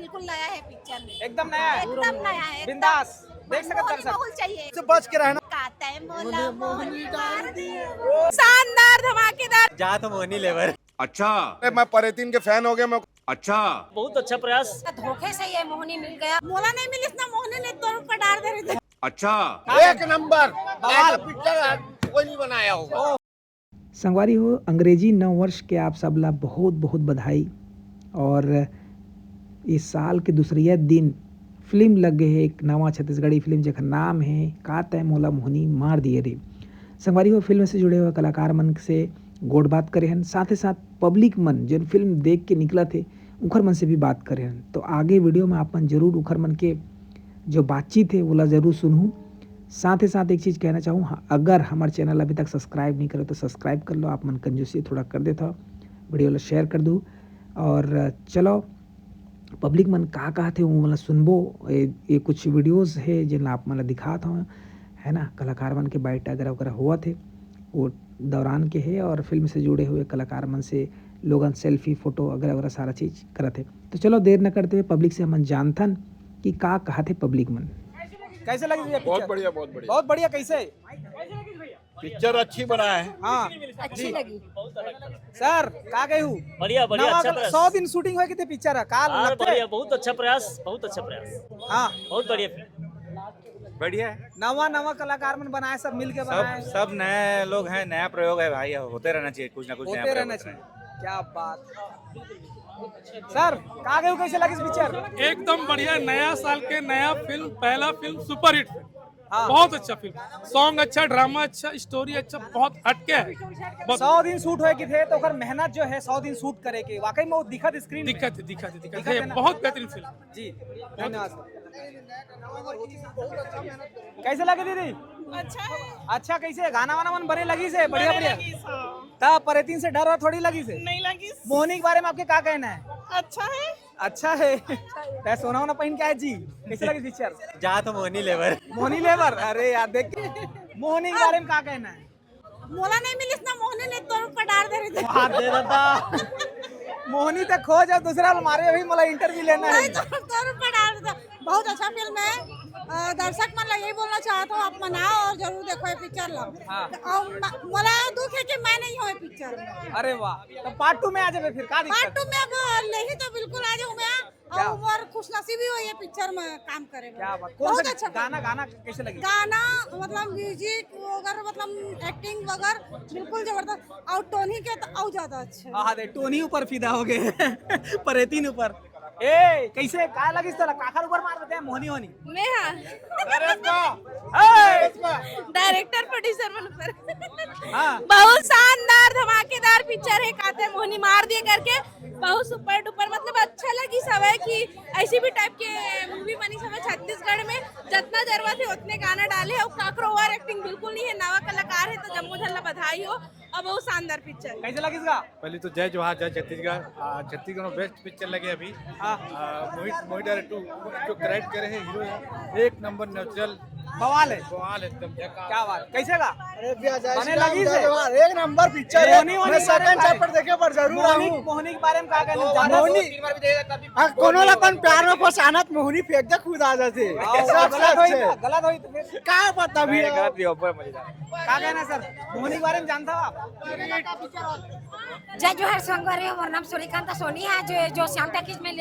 बिल्कुल नया है पिक्चर में, एकदम नया है, एकदम नया है, बिंदास देख सकते मोहनी दर्शक। माहौल चाहिए। से बच के रहना। काता है मोला मोहनी मार दिए। शानदार धमाकेदार। जा तो मोहनी लेवर। अच्छा मैं परेतीन के फैन हो गया मैं। अच्छा बहुत अच्छा प्रयास। धोखे से ये मोहनी मिल गया, मोला नहीं मिली ना मोहनी ने तोड़ पर डाल दे रहे थे। अच्छा एक नंबर ऐसा पिक्चर कोई नहीं बनाया होगा। संगवारी हो, अंग्रेजी नव वर्ष के आप सब ला बहुत बहुत बधाई। और इस साल के दूसरे दिन फिल्म लग गए है, एक नवा छत्तीसगढ़ी फिल्म जेकर नाम है का तय मोला मोहनी मार दिए रे। संगवारी हो, फिल्म से जुड़े हुए कलाकार मन से गोड़ बात करे हन, साथ ही साथ पब्लिक मन जो फिल्म देख के निकला थे उखर मन से भी बात करे हन। तो आगे वीडियो में आप मन जरूर उखर मन के जो बातचीत है वो ज़रूर सुनूँ। साथ ही साथ एक चीज़ कहना चाहूँ, अगर हमारे चैनल अभी तक सब्सक्राइब नहीं करे तो सब्सक्राइब कर लो। आप मन कंजूसी थोड़ा कर देता हो, वीडियो ला शेयर कर दूँ। और चलो पब्लिक मन कहा थे वो मतलब सुनबो। ये कुछ वीडियोस है जिन आप मतलब दिखाता हूँ, है ना। कलाकार मन के बाइट वगैरह हुआ थे वो दौरान के है, और फिल्म से जुड़े हुए कलाकार मन से लोगन सेल्फी फोटो वगैरह सारा चीज़ करते। तो चलो देर न करते हुए पब्लिक से हम जानथन कि का कहा थे पब्लिक मन। कैसे लगी भैया बहुत पिक्चर? बढ़िया बहुत बढ़िया। बहुत बढ़िया। कैसे? पिक्चर अच्छी बना है। हाँ अच्छी लगी। सर का गए हूँ बढ़िया बढ़िया अच्छा 100 प्रयास। दिन शूटिंग हुए कितने पिक्चर है काल हाँ लगते? बढ़िया, बहुत अच्छा प्रयास, बहुत अच्छा प्रयास। हाँ बहुत बढ़िया फिल्म। बढ़िया है। नवा कलाकार मन बनाए, सब मिल के बनाए, सब नए लोग हैं, नया प्रयोग है भाई, होते रहना चाहिए कुछ ना कुछ नया होते प्रयोग रहना होता चाहिए। रहे। क्या बात। सर का गए कैसे लगी इस पिक्चर? एकदम बढ़िया, नया साल के नया फिल्म, पहला फिल्म सुपर हिट। हाँ। बहुत अच्छा फिल्म, सॉन्ग अच्छा, ड्रामा अच्छा, स्टोरी अच्छा, बहुत हटके है। 100 दिन शूट हुए कि थे तो ओकर मेहनत जो है 100 दिन शूट करे के वाकई में वो दिखत स्क्रीन में। दिक्कत है ना? बहुत बेहतरीन फिल्म। जी धन्यवाद। कैसे लगे दीदी? अच्छा है। अच्छा कैसे गाना वाना मन बने लगी से? बढ़िया बढ़िया। ता परेतीन से डर और थोड़ी लगी से? नहीं लगी। मोहनी के बारे में आपके क्या कहना है? अच्छा है। अच्छा है। मैं सोना वोना पहन के आए जी। कैसे लगी पिक्चर? जा तो मोहनी लेवर। मोहनी लेबर, अरे यार देख के। मोहनी के बारे में क्या कहना है? मोला नहीं मिली ना मोहनी ने तोड़ पर डाल दे रहे थे। हाथ दे देता। मोहनी तक खोज और दूसरा मारे अभी मला इंटरव्यू लेना है। तोड़ पर डाल देता। बहुत अच्छा फिल्म है। दर्शक मन यही बोलना चाहता हूँ, आप मनाओ और जरूर देखो ये पिक्चर लो। हाँ। और मोला दुख है कि मैं नहीं हूँ पिक्चर में। अरे वाह, तो पार्ट 2 में आ जाए फिर का पार्ट दिक्कत? 2 में अब नहीं तो बिल्कुल आ जाऊँ मैं। क्या? और खुशनसीबी हुई है पिक्चर में काम करे में। क्या बात। कौन बहुत सा अच्छा गाना कैसे लगी? गाना मतलब म्यूजिक वगैरह, मतलब एक्टिंग वगैरह बिल्कुल जबरदस्त। और टोनी के तो और ज्यादा अच्छे। हाँ दे टोनी ऊपर फिदा हो गए। परेतीन ऊपर। ए कैसे का लगी इस तरह काखर ऊपर मार देते हैं मोहनी होनी। नेहा ए! डायरेक्टर प्रोड्यूसर मन ऊपर। हाँ। बहुत शानदार धमाकेदार पिक्चर है, काते मोहनी मार दिए करके। बहुत सुपर डुपर, मतलब अच्छा लगी सब है कि ऐसी भी टाइप के मूवी बनी सब है छत्तीसगढ़ में। जितना जरूरत है उतने गाना डाले और काकरो ओवर एक्टिंग बिल्कुल नहीं है। नवा कलाकार है तो जम्मू झल्ला बधाई हो। और बहुत शानदार पिक्चर। कैसे लगी इसका? पहले तो जय जोहार, जय छत्तीसगढ़। छत्तीसगढ़ में बेस्ट पिक्चर लगे अभी। हाँ। मोहित डायरेक्टर जो क्रेडिट करे हैं हीरो है, एक नंबर नेचुरल बवाल है। बवाल एकदम झकास। क्या बात। कैसे का बने बने लगी से? एक नंबर पिक्चर है। मोहनी मैं सेकंड चैप्टर देखे पर जरूर आऊं। मोहनी के बारे में क्या कहना? हाँ, कोनो अपन प्यार में फसानत मोहनी फेंक दे खुद आ जाते। गलत हुई तो फिर क्या पता भी गलत भी ऊपर मजेदार। क्या कहना सर? मोहनी के बारे में जानता हो आप? जय जोहर संगवारी, हमारा नाम सूर्यकांत सोनी है। जो श्याम टैकीज में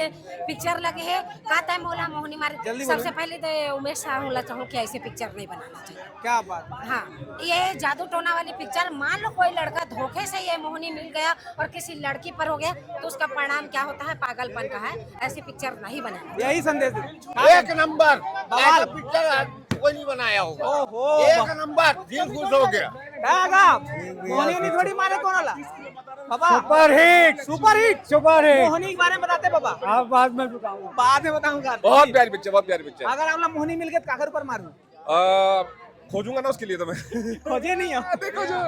पिक्चर लगे है काता मोला मोहनी मार। सबसे पहले तो उमेश साहूला चाहूँ कि ऐसे पिक्चर नहीं बनाना चाहिए। क्या बात। हाँ, ये जादू टोना वाली पिक्चर, मान लो कोई लड़का धोखे से ये मोहनी मिल गया और किसी लड़की पर हो गया तो उसका परिणाम क्या होता है? पागलपन का है। ऐसी पिक्चर नहीं बनाना। यही संदेश है। एक नंबर ऐसा पिक्चर कोई नहीं बनाया होगा। ओहो, एक नंबर, दिल खुश हो गया। मोहनी नहीं थोड़ी मारे कौन वाला बाबा? Super hit. मोहनी के बारे में बताते बाबा? आप बाद में बताऊंगा। बाद में बताऊंगा। बहुत प्यारी पिक्चर, बहुत प्यारी पिक्चर। अगर आप लोग मोहनी मिल गए तो काकर ऊपर मारूं? खोजूंगा ना उसके लिए तो मैं। खोजे नहीं हो। देखो जो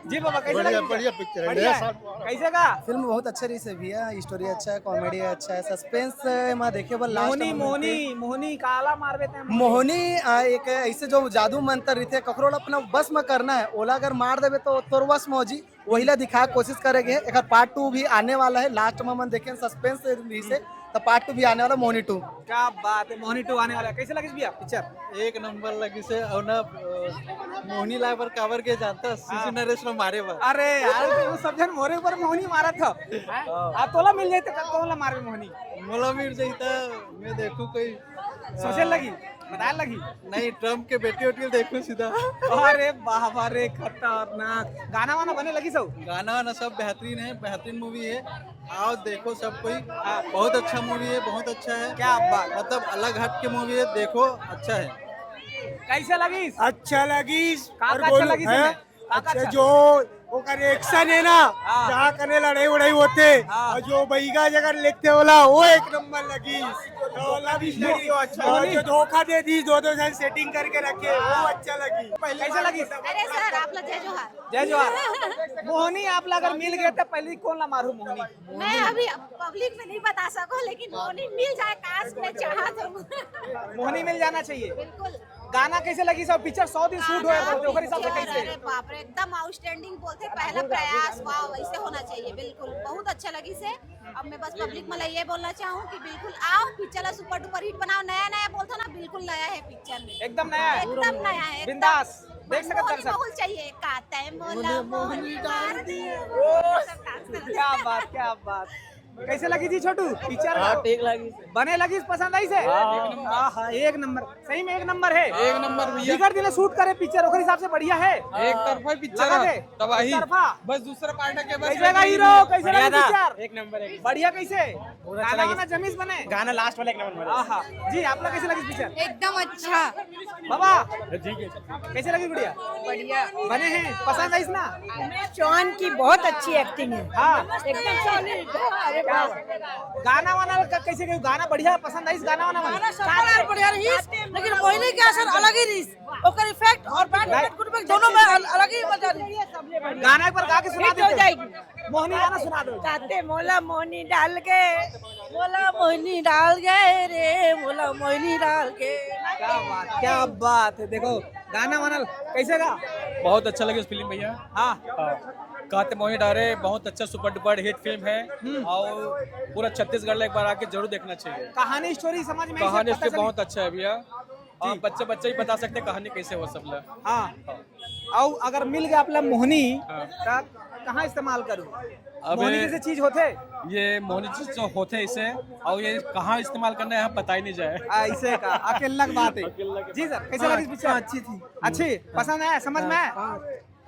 जी बाबा कैसे लगी? बढ़िया पिक्चर है। बढ़िया है। कैसे का? फिल्म बहुत अच्छा रही से भी है, स्टोरी अच्छा है, कॉमेडी अच्छा है, सस्पेंस में देखे बल मोहनी काला मार देते हैं। मोहनी एक ऐसे जो जादू मंत्र रहते ककरोल अपना बस में करना है, ओला अगर मार देवे तो तोर बस में हो जी, वही ला दिखा कोशिश करेंगे। एक पार्ट 2 भी आने वाला है। लास्ट में मन देखें सस्पेंस से तो पार्ट 2 भी आने वाला मोहिनी 2। क्या बात है, मोहिनी 2 आने वाला है। कैसे लगी भैया पिक्चर? एक नंबर लगी से और ना मोहनी लाई पर कावर के जानता सीसी नरेश नो मारे पर। अरे यार तो सब जन मोरे ऊपर मोहनी मारा था। आ तोला मिल जाए तो कौन मारे मोहनी? मोला मिल जाता मैं देखूं कोई सोचे लगी, बताया लगी नहीं ट्रम्प के बेटे उठ के देखूं सीधा। अरे बाबा रे खतरनाक। गाना वाना बने लगी सब? गाना वाना सब बेहतरीन है, बेहतरीन मूवी है। आओ देखो सब कोई, बहुत अच्छा मूवी है, बहुत अच्छा है। क्या बात, मतलब अलग हट के मूवी है, देखो अच्छा है। कैसे लगी? अच्छा लगी का अच्छा लगी है का अच्छा जो वो करे एक्शन है ना जहाँ करे लड़ाई उड़ाई होते और जो बैगा जगह लेते होला वो एक नंबर लगी। तो लव स्टोरी अच्छा और जो धोखा दे दी दो जन सेटिंग करके रखे वो अच्छा लगी। कैसे लगी? अरे सर आप लोग जय जोहार। जय जवाहर। मोहनी आप लोग अगर मिल गए तो पहले कौन ला मारू मोहनी? मैं अभी पब्लिक में नहीं बता सकूं लेकिन मोहिनी मिल जाए काश में चाहा तो मोहनी मिल जाना चाहिए। बिल्कुल। गाना कैसे लगी? सब पिक्चर 100 दिन शूट हुए तो ओकर हिसाब से कैसे? अरे बाप रे एकदम आउटस्टैंडिंग बोलते पहला प्रयास, वाह वैसे होना चाहिए। बिल्कुल बहुत अच्छा लगी से। अब मैं बस पब्लिक में ये बोलना चाहूँ कि बिल्कुल आओ पिक्चर सुपर डुपर हिट बनाओ। नया नया बोलता ना, बिल्कुल नया है पिक्चर में, एकदम नया है, एकदम नया है, बिंदास देख सकते मोहिनी दर्शक। माहौल चाहिए। काते मोला मोहिनी डाल दिए। क्या बात, क्या बात। कैसे लगी थी छोटू पिक्चर? ठीक लगी। बने लगी, पसंद आई से? हाँ एक नंबर, सही में एक नंबर है। एक नंबर भैया। बिगड़ दिन शूट करे पिक्चर ओकर हिसाब से बढ़िया है। एक तरफा पिक्चर लगा दे तबाही। तरफा। बस दूसरा पार्ट के बस कैसे लगा हीरो? कैसे लगा पिक्चर? एक नंबर है। बढ़िया। कैसे गाना वाना जमीस बने? गाना लास्ट वाला एक नंबर आहा जी, आप लोग कैसे लगी पिक्चर? एकदम अच्छा। बाबा ठीक है। कैसे लगी? बढ़िया बढ़िया बने हैं, पसंद आई ना? चौहान की बहुत अच्छी एक्टिंग है, हाँ एकदम सॉलिड। अरे गाना वाना कैसे गई? गाना बढ़िया पसंद आई? गाना वाना बढ़िया रही लेकिन मोहिनी के असर अलग ही रही, ओकर इफेक्ट और बैड इफेक्ट गुड इफेक्ट दोनों में अलग ही मजा रही। गाना एक बार गा के सुना हिट हो दो। जाएगी। मोहनी गाना सुना दो। काते मोला मोहिनी डाल के, मोला मोहिनी डाल गए रे, मोला मोहिनी डाल के। क्या बात, क्या बात है। देखो गाना वाना कैसे गा? बहुत अच्छा लगे उस फिल्म भैया। हाँ काते मोहिनी डाले बहुत अच्छा सुपर डुपर हिट फिल्म है और पूरा छत्तीसगढ़ एक बार आके जरूर देखना चाहिए। कहानी स्टोरी समझ में आई से कहानी पता उसकी चली? बहुत अच्छा है भैया। आप बच्चे बच्चे ही बता सकते हैं कहानी कैसे हो सब लोग। हाँ और अगर मिल गया अपना मोहनी हाँ। तब कहाँ इस्तेमाल करूँ? अब मोहनी जैसे चीज होते ये मोहनी चीज जो होते हैं इसे और ये कहाँ इस्तेमाल करना है यहाँ पता ही नहीं जाए। ऐसे का अकेला की बात है। जी सर कैसे लगी पिक्चर? अच्छी थी, अच्छी पसंद है, समझ में आया?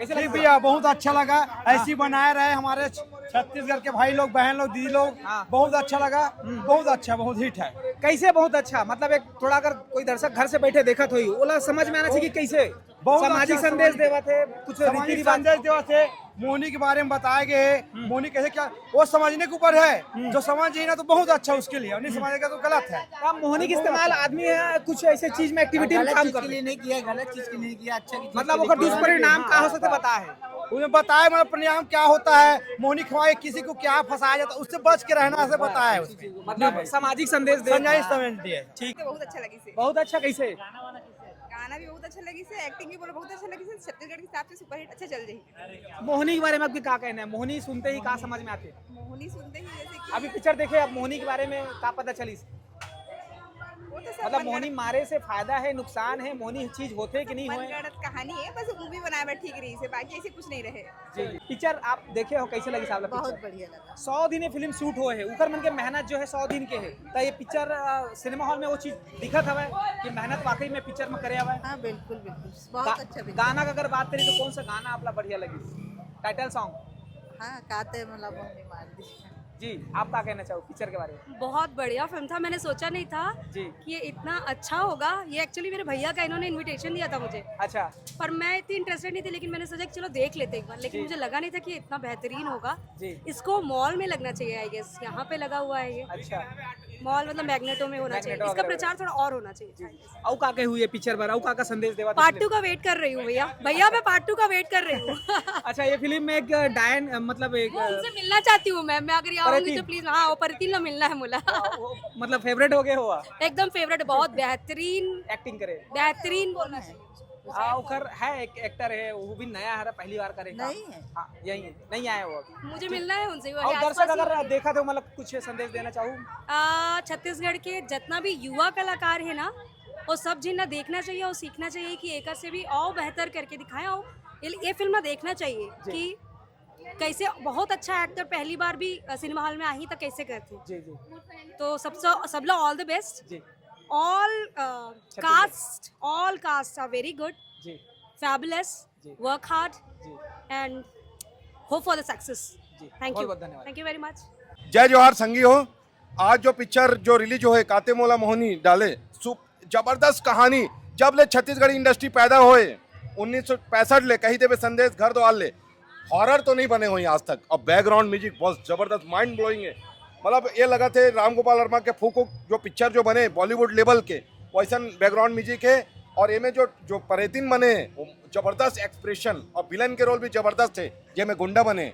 कैसे लगी भैया बहुत अच्छा लगा। ऐसी बनाए रहे हमारे छत्तीसगढ़ के भाई लोग, बहन लोग, दीदी लोग, हाँ। बहुत अच्छा लगा। बहुत अच्छा, बहुत हिट है। कैसे बहुत अच्छा? मतलब एक थोड़ा अगर कोई दर्शक घर से बैठे देखत हुई ओला समझ में आना चाहिए कि कैसे बहुत सामाजिक अच्छा संदेश देवा थे, कुछ रीति सामाजिक रिवाज संदेश देवा थे, मोहनी के बारे में बताए गए हैं। मोहनी कैसे क्या वो समझने के ऊपर है, जो समझ जाए ना तो बहुत अच्छा उसके लिए, और नहीं समझेगा तो गलत है। अब मोहनी के इस्तेमाल आदमी है कुछ ऐसे चीज में एक्टिविटी में काम कर नहीं किया, गलत चीज के लिए किया, अच्छा मतलब वो दुष्परिणाम का हो सकता बता है। उन्हें बताया मतलब परिणाम क्या होता है, मोहनी खवाए किसी को क्या फंसाया जाता है, उससे बच के रहना से बताया है उसके। मतलब सामाजिक संदेश दे समझ दिए। ठीक, बहुत अच्छा लगी से। बहुत अच्छा। कैसे गाना भी बहुत अच्छा लगी से, एक्टिंग भी बोलो बहुत अच्छा लगी से। छत्तीसगढ़ के हिसाब से सुपर हिट अच्छा चल रही। मोहनी के बारे में आपके क्या कहना है? मोहनी सुनते ही क्या समझ में आते? मोहिनी सुनते ही जैसे कि अभी पिक्चर देखे, अब मोहनी के बारे में क्या पता चली? वो तो सब मतलब मोहनी मारे से फायदा है, नुकसान है? मोहनी चीज होते कि नहीं होए? मनगढ़ंत कहानी है, बस मूवी बनाया हुआ ठीक रही से, बाकी ऐसे कुछ नहीं रहे। जी जी। पिक्चर आप देखे हो, कैसे लगी साहब? बहुत बढ़िया लगा। 100 दिन फिल्म शूट हुए है, ऊपर मन के मेहनत जो है 100 दिन के है। तो ये पिक्चर सिनेमा हॉल में वो चीज दिखत हवे कि मेहनत वाकई में पिक्चर में करे हवे। हाँ बिल्कुल बिल्कुल बहुत अच्छा पिक्चर। गाना का अगर बात करें तो कौन सा गाना आपला बढ़िया लगी? Title song. हाँ काते मोला मोहिनी मार दी। जी आप क्या कहना चाहो पिक्चर के बारे में? बहुत बढ़िया फिल्म था। मैंने सोचा नहीं था जी कि ये इतना अच्छा होगा। ये एक्चुअली मेरे भैया का इन्होंने इनविटेशन दिया था मुझे, अच्छा पर मैं इतनी इंटरेस्टेड नहीं थी, लेकिन मैंने सोचा कि चलो देख लेते एक बार। लेकिन मुझे लगा नहीं था कि इतना बेहतरीन होगा। जी इसको मॉल में लगना चाहिए, आई गेस यहाँ पे लगा हुआ है ये अच्छा। मॉल, मतलब मैग्नेटो में होना चाहिए। मैग्नेटो इसका वगैरह प्रचार थोड़ा और होना चाहिए। औ का के हुई है पिक्चर पर? औ का संदेश देवा? पार्ट 2 का वेट कर रही हूँ भैया। भैया मैं पार्ट 2 का वेट कर रही हूँ। अच्छा ये फिल्म में एक डायन मतलब एक उनसे मिलना चाहती हूँ मैं अगर आऊंगी परितीन। तो प्लीज। हाँ परितीन लो मिलना है मुला। मतलब फेवरेट हो गए हुआ? एकदम फेवरेट, बहुत बेहतरीन एक्टिंग करे बेहतरीन बोलना है। ओकर है एक एक्टर है, वो भी नया है, पहली बार करेगा। नहीं है। हाँ, यही है, नहीं आया वो अभी। मुझे मिलना है उनसे, वो और है दर्शक आसपास ही अगर है। देखा तो मतलब कुछ संदेश देना चाहूँ। छत्तीसगढ़ के जितना भी युवा कलाकार है ना, वो सब जिन्हें देखना चाहिए और सीखना चाहिए कि एकर से भी और बेहतर करके दिखाएं। और ये फिल्म देखना चाहिए कि कैसे बहुत अच्छा एक्टर पहली बार भी सिनेमा हॉल में आई तो कैसे करते। जी जी तो सब लोग ऑल द बेस्ट। जी all cast are very good, जी फैबुलस, जी। वर्क हार्ड जी and hope for the success. जी थैंक यू, बहुत धन्यवाद। Thank you very much. जय जोहार संगी हो। आज जो पिक्चर जो रिलीज हुए काते मोला मोहनी डाले, जबरदस्त कहानी। जब ले छत्तीसगढ़ी इंडस्ट्री पैदा हुए 1965 ले कहीं देवे संदेश घर द्वार ले, हॉरर तो नहीं बने हुई आज तक। और बैकग्राउंड म्यूजिक बहुत जबरदस्त माइंड ब्लोइंग है। मतलब ये लगा थे राम गोपाल वर्मा के फूको जो पिक्चर जो बने बॉलीवुड लेवल के वैसा बैकग्राउंड म्यूजिक है। और ये में जो परेतिन बने वो जबरदस्त एक्सप्रेशन और विलन के रोल भी जबरदस्त थे। ये में गुंडा बने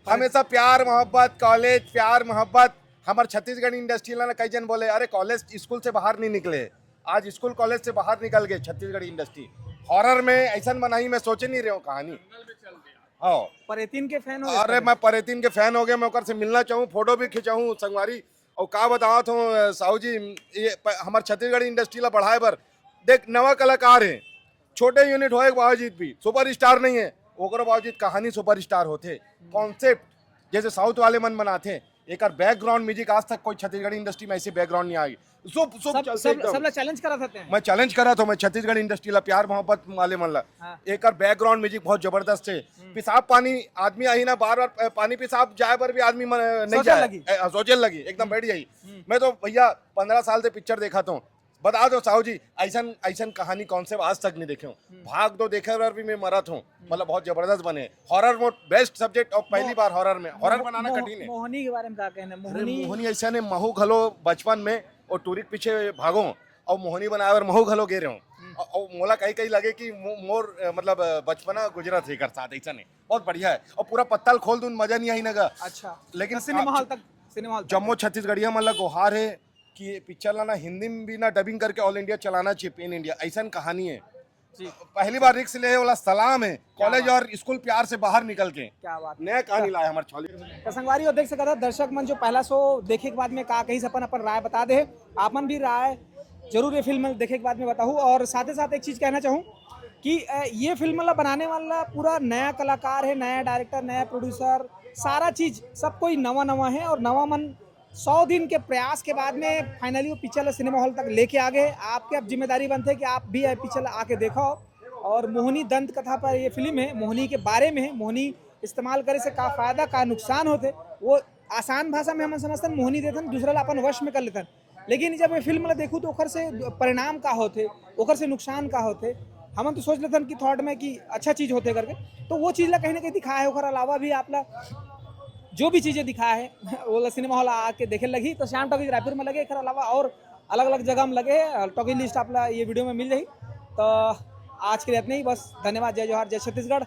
हमेशा प्यार मोहब्बत कॉलेज प्यार मोहब्बत। हमारे छत्तीसगढ़ इंडस्ट्री ना कई जन बोले अरे कॉलेज स्कूल से बाहर नहीं निकले, आज स्कूल कॉलेज से बाहर निकल गए छत्तीसगढ़ इंडस्ट्री। हॉरर में ऐसा बनाई मैं सोचे नहीं रहा हूँ कहानी। हाँ परेतिन के फैन हो? अरे मैं परेतिन के फैन हो गया, मैं ओकर से मिलना चाहूँ, फोटो भी खिंचाऊँ संगवारी। और का बताओ तो साहू जी, ये हमारे छत्तीसगढ़ इंडस्ट्री ला बढ़ाए बर देख नवा कलाकार है, छोटे यूनिट होए के बावजूद भी सुपर स्टार नहीं है, ओकर बावजूद कहानी सुपर स्टार होते। कॉन्सेप्ट जैसे साउथ वाले मन बनाते, एक बैकग्राउंड म्यूजिक आज तक कोई छत्तीसगढ़ इंडस्ट्री में ऐसे बैकग्राउंड नहीं आई। सब चैलेंज करा था। मैं चैलेंज करा था, मैं छत्तीसगढ़ इंडस्ट्री ला प्यार मोहब्बत वाले मन ला एक बैकग्राउंड म्यूजिक बहुत जबरदस्त है। पेशाब पानी आदमी आई ना बार बार पानी पेशाब जाए पर भी आदमी नहीं जाए, सोचने लगी एकदम बैठ जाई। मैं तो भैया 15 साल से पिक्चर देखा तो बता दो साहू जी, ऐसा कहानी कॉन्सेप्ट आज तक नहीं देखे हूँ। भाग दो देखे और भी मैं मरा हूँ, मतलब बहुत जबरदस्त बने। हॉरर मोड बेस्ट सब्जेक्ट और पहली बार हॉरर में हॉरर बनाना कठिन है। मोहनी के बारे में क्या कहना? मोहनी ऐसा ने महू घलो बचपन में और टूरिक पीछे भागो और मोहनी बनाया और महू घलो गे रहे हूँ। और मोला कहीं लगे कि मोर मतलब बचपना गुजरात है कर साथ ऐसा नहीं, बहुत बढ़िया है। और पूरा पत्तल खोल दूं मजा नहीं आई नगा। अच्छा लेकिन सिनेमा हॉल तक जम्मू छत्तीसगढ़िया मतलब गुहार है कि पिक्चर ना हिंदी में भी ना डबिंग करके ऑल इंडिया चलाना चाहिए पेन इंडिया, ऐसा कहानी है। पहली बार रिक्स ले वाला सलाम है। कॉलेज और स्कूल प्यार से बाहर निकल के क्या बात नया कहानी लाया हमारे छोले संगवारी। और देख सकता था दर्शक मन जो पहला शो देखे के बाद में का कहीं से अपन राय बता दे, आपन भी राय जरूर ये फिल्म देखे के बाद में बताऊँ। और साथ ही साथ एक चीज़ कहना चाहूँ कि ये फिल्म बनाने वाला पूरा नया कलाकार है, नया डायरेक्टर, नया प्रोड्यूसर, सारा चीज़ सब कोई नवा है। और नवा मन 100 दिन के प्रयास के बाद में फाइनली वो पिक्चर सिनेमा हॉल तक लेके आ गए। आपके अब जिम्मेदारी बनती है कि आप भी पिक्चर आके देखो। और मोहनी दंत कथा पर ये फिल्म है, मोहनी के बारे में है। मोहनी इस्तेमाल करे से का फायदा का नुकसान होते, वो आसान भाषा में हम समझते मोहनी देते दूसरा अपन वश में कर लेते। लेकिन जब ये फिल्म देखूँ तो ओकर से परिणाम का होते, ओकर से नुकसान का होते। हम तो सोच लेते कि थॉट में कि अच्छा चीज़ होते करके, तो वो चीज़ ला कहीं ना कहीं दिखा है। ओकर अलावा भी आप जो भी चीज़ें दिखाया है वो सिनेमा हॉल आके देखे लगी। तो श्याम टॉकीज रायपुर में लगे, एक अलावा और अलग अलग जगह में लगे। टॉकीज लिस्ट आप ये वीडियो में मिल रही। तो आज के लिए इतने ही, बस धन्यवाद। जय जोहार, जय छत्तीसगढ़।